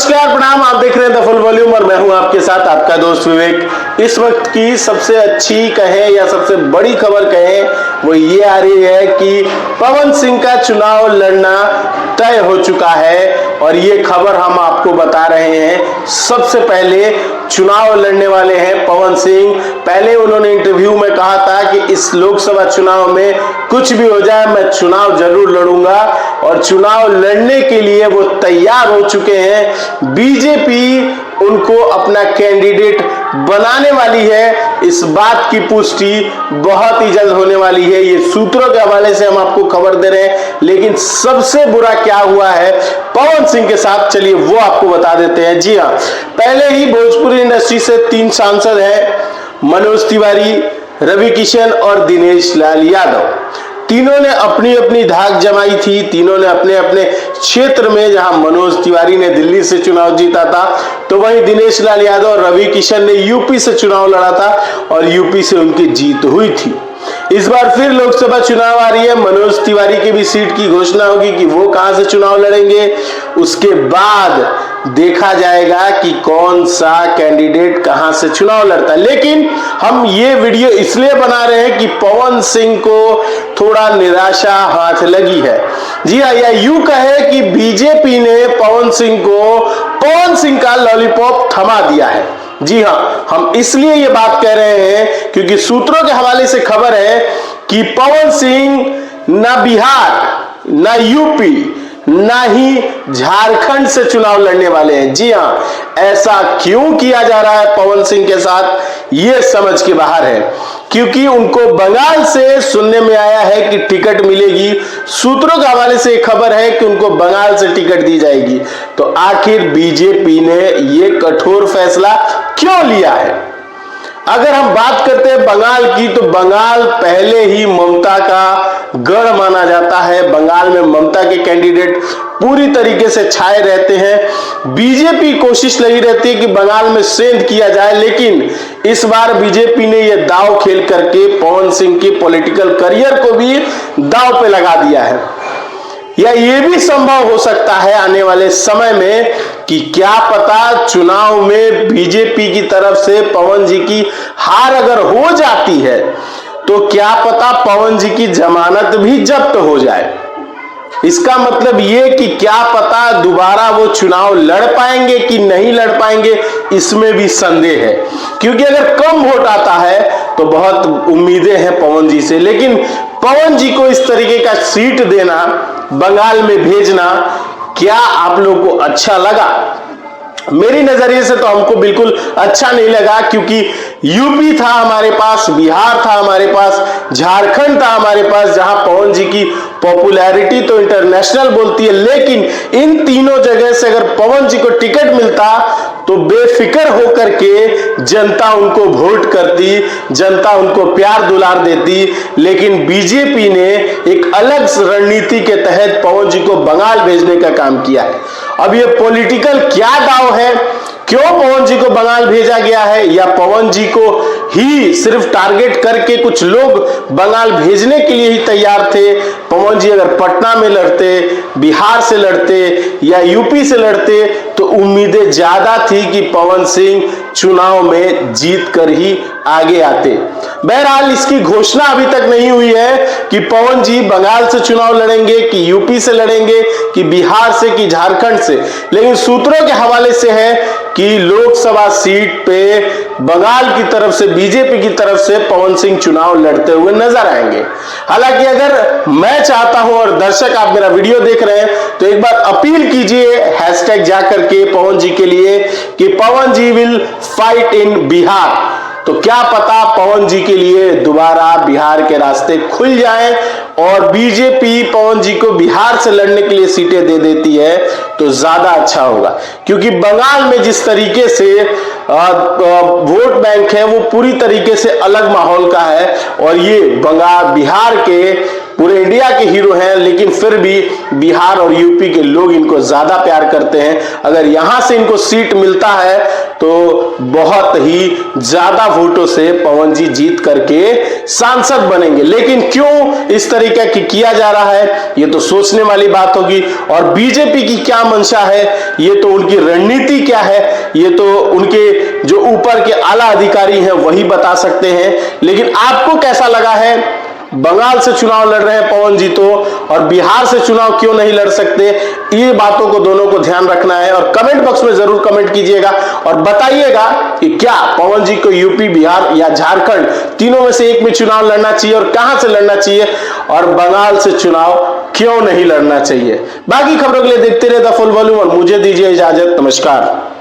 नमस्कार प्रणाम, आप देख रहे हैं द फुल वॉल्यूम और मैं हूं आपके साथ आपका दोस्त विवेक। इस वक्त की सबसे अच्छी कहें या सबसे बड़ी खबर कहें वो ये आ रही है कि पवन सिंह का चुनाव लड़ना तय हो चुका है और ये खबर हम आपको बता रहे हैं। सबसे पहले चुनाव लड़ने वाले हैं पवन सिंह। पहले उन्होंने इंटरव्यू में कहा था कि इस लोकसभा चुनाव में कुछ भी हो जाए मैं चुनाव जरूर लड़ूंगा और चुनाव लड़ने के लिए वो तैयार हो चुके हैं। बीजेपी उनको अपना कैंडिडेट बनाने वाली है, इस बात की पुष्टि बहुत ही जल्द होने वाली है। ये सूत्रों के हवाले से हम आपको खबर दे रहे हैं, लेकिन सबसे बुरा क्या हुआ है पवन सिंह के साथ, चलिए वो आपको बता देते हैं। जी हाँ, पहले ही भोजपुरी इंडस्ट्री से 3 सांसद हैं, मनोज तिवारी, रवि किशन और दिनेश लाल यादव। तीनों ने अपनी अपनी धाक जमाई थी। तीनों ने अपने अपने क्षेत्र में, जहां मनोज तिवारी ने दिल्ली से चुनाव जीता था तो वहीं दिनेश लाल यादव और रवि किशन ने यूपी से चुनाव लड़ा था और यूपी से उनकी जीत हुई थी। इस बार फिर लोकसभा चुनाव आ रही है। मनोज तिवारी की भी सीट की घोषणा होगी कि वो कहां से चुनाव लड़ेंगे। उसके बाद देखा जाएगा कि कौन सा कैंडिडेट कहां से चुनाव लड़ता है। लेकिन हम ये वीडियो इसलिए बना रहे हैं कि पवन सिंह को थोड़ा निराशा हाथ लगी है। जी हाँ, या यूं कहे कि बीजेपी ने पवन सिंह का लॉलीपॉप थमा दिया है। जी हाँ, हम इसलिए ये बात कह रहे हैं क्योंकि सूत्रों के हवाले से खबर है कि पवन सिंह ना बिहार, ना यूपी, ना ही झारखंड से चुनाव लड़ने वाले हैं। जी हाँ, ऐसा क्यों किया जा रहा है पवन सिंह के साथ, ये समझ के बाहर है। क्योंकि उनको बंगाल से सुनने में आया है कि टिकट मिलेगी। सूत्रों के हवाले से खबर है कि उनको बंगाल से टिकट दी जाएगी। तो आखिर बीजेपी ने ये कठोर फैसला क्यों लिया है? अगर हम बात करते हैं बंगाल की, तो बंगाल पहले ही ममता का गढ़ माना जाता है। बंगाल में ममता के कैंडिडेट पूरी तरीके से छाए रहते हैं। बीजेपी कोशिश लगी रहती है कि बंगाल में सेंध किया जाए, लेकिन इस बार बीजेपी ने यह दांव खेल करके पवन सिंह के पॉलिटिकल करियर को भी दांव पे लगा दिया है। या ये भी संभव हो सकता है आने वाले समय में कि क्या पता चुनाव में बीजेपी की तरफ से पवन जी की हार अगर हो जाती है तो क्या पता पवन जी की जमानत भी जब्त हो जाए। इसका मतलब ये कि क्या पता दोबारा वो चुनाव लड़ पाएंगे कि नहीं लड़ पाएंगे, इसमें भी संदेह है। क्योंकि अगर कम वोट आता है तो बहुत उम्मीदें हैं पवन जी से, लेकिन पवन जी को इस तरीके का सीट देना, बंगाल में भेजना, क्या आप लोगों को अच्छा लगा? मेरी नजरिए से तो हमको बिल्कुल अच्छा नहीं लगा, क्योंकि यूपी था हमारे पास, बिहार था हमारे पास, झारखंड था हमारे पास, जहां पवन जी की पॉपुलैरिटी तो इंटरनेशनल बोलती है। लेकिन इन तीनों जगह से अगर पवन जी को टिकट मिलता तो बेफिक्र होकर के जनता उनको वोट करती, जनता उनको प्यार दुलार देती। लेकिन बीजेपी ने एक अलग रणनीति के तहत पवन जी को बंगाल भेजने का काम किया है। अब ये पॉलिटिकल क्या दाव है, क्यों पवन जी को बंगाल भेजा गया है, या पवन जी को ही सिर्फ टारगेट करके कुछ लोग बंगाल भेजने के लिए ही तैयार थे? पवन जी अगर पटना में लड़ते, बिहार से लड़ते या यूपी से लड़ते तो उम्मीदें ज्यादा थी कि पवन सिंह चुनाव में जीत कर ही आगे आते। बहरहाल इसकी घोषणा अभी तक नहीं हुई है कि पवन जी बंगाल से चुनाव लड़ेंगे कि यूपी से लड़ेंगे कि बिहार से कि झारखंड से। लेकिन सूत्रों के हवाले से है कि लोकसभा सीट पे बंगाल की तरफ से, बीजेपी की तरफ से पवन सिंह चुनाव लड़ते हुए नजर आएंगे। हालांकि अगर मैं चाहता हूं और दर्शक आप मेरा वीडियो देख रहे हैं तो एक बार अपील कीजिए हैशटैग जाकर के पवन जी के लिए कि पवन जी विल फाइट इन बिहार। तो क्या पता पवन जी के लिए दोबारा बिहार के रास्ते खुल जाएं और बीजेपी पवन जी को बिहार से लड़ने के लिए सीटें दे देती है तो ज्यादा अच्छा होगा। क्योंकि बंगाल में जिस तरीके से वोट बैंक है वो पूरी तरीके से अलग माहौल का है और ये बिहार के पूरे इंडिया के हीरो हैं, लेकिन फिर भी बिहार और यूपी के लोग इनको ज्यादा प्यार करते हैं। अगर यहां से इनको सीट मिलता है तो बहुत ही ज्यादा वोटों से पवन जी जीत करके सांसद बनेंगे। लेकिन क्यों इस तरीके की किया जा रहा है, ये तो सोचने वाली बात होगी। और बीजेपी की क्या मंशा है, ये तो उनकी रणनीति क्या है, ये तो उनके जो ऊपर के आला अधिकारी हैं वही बता सकते हैं। लेकिन आपको कैसा लगा है? बंगाल से चुनाव लड़ रहे हैं पवन जी तो, और बिहार से चुनाव क्यों नहीं लड़ सकते? ये बातों को दोनों को ध्यान रखना है और कमेंट बॉक्स में जरूर कमेंट कीजिएगा और बताइएगा कि क्या पवन जी को यूपी, बिहार या झारखंड तीनों में से एक में चुनाव लड़ना चाहिए और कहां से लड़ना चाहिए, और बंगाल से चुनाव क्यों नहीं लड़ना चाहिए। बाकी खबरों के लिए देखते रहे द फुल वॉल्यूम और मुझे दीजिए इजाजत। नमस्कार।